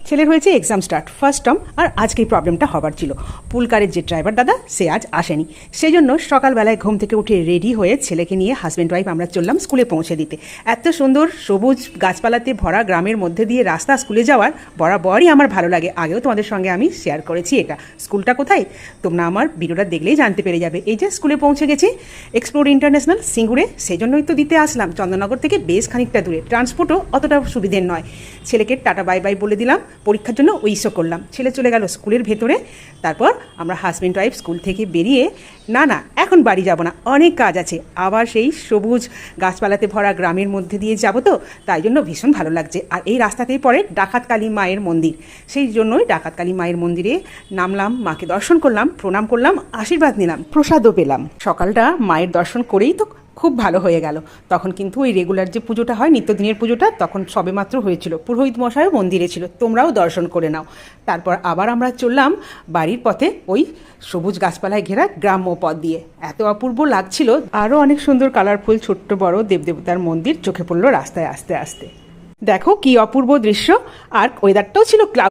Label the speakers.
Speaker 1: ছেলের হয়েছে exam start first term, আর আজকেই প্রবলেমটা হবার ছিল। পুলকারের যে ড্রাইভার দাদা সে আজ আসেনি, সেই জন্য সকালবেলায় ঘুম থেকে উঠে রেডি হয়ে ছেলেকে নিয়ে হাজব্যান্ড ওয়াইফ আমরা চললাম স্কুলে পৌঁছে দিতে। এত সুন্দর সবুজ গাছপালাতে ভরা গ্রামের মধ্যে দিয়ে রাস্তা স্কুলে যাওয়ার বরাবরই আমার ভালো লাগে। আগেও তোমাদের সঙ্গে আমি শেয়ার করেছি এটা। স্কুলটা কোথায় তোমরা আমার ভিডিওটা দেখলেই জানতে পেরে যাবে। এই যে স্কুলে পৌঁছে গেছি, এক্সপ্লোর ইন্টারন্যাশনাল সিঙ্গুরে, সেই জন্যই তো দিতে আসলাম। চন্দননগর থেকে বেশ খানিকটা দূরে, ট্রান্সপোর্টও অতটা সুবিধের নয়। ছেলেকে টাটা বাই বাই বলে দিলাম, পরীক্ষার জন্য উইশও করলাম। ছেলে চলে গেল স্কুলের ভেতরে। তারপর আমরা হাজব্যান্ড ওয়াইফ স্কুল থেকে বেরিয়ে না এখন বাড়ি যাব না, অনেক কাজ আছে। আবার সেই সবুজ গাছপালাতে ভরা গ্রামের মধ্যে দিয়ে যাব, তো তাই জন্য ভীষণ ভালো লাগছে। আর এই রাস্তাতেই পড়ে ডাকাতকালী মায়ের মন্দির, সেই জন্যই ডাকাতকালী মায়ের মন্দিরে নামলাম, মাকে দর্শন করলাম, প্রণাম করলাম, আশীর্বাদ নিলাম, প্রসাদও পেলাম। সকালটা মায়ের দর্শন করেই তো খুব ভালো হয়ে গেল। তখন কিন্তু ওই রেগুলার যে পুজোটা হয়, নিত্যদিনের পুজোটা, তখন সবেমাত্র হয়েছিল। পুরোহিত মশাইও মন্দিরে ছিল, তোমরাও দর্শন করে নাও। তারপর আবার আমরা চললাম বাড়ির পথে, ওই সবুজ গাছপালায় ঘেরা গ্রাম্য পথ দিয়ে। এত অপূর্ব লাগছিল। আরও অনেক সুন্দর কালারফুল ছোট্ট বড় দেবদেবতার মন্দির চোখে পড়লো রাস্তায় আস্তে আস্তে। দেখো কি অপূর্ব দৃশ্য। আর ওয়েদারটাও ছিল ক্লাউড।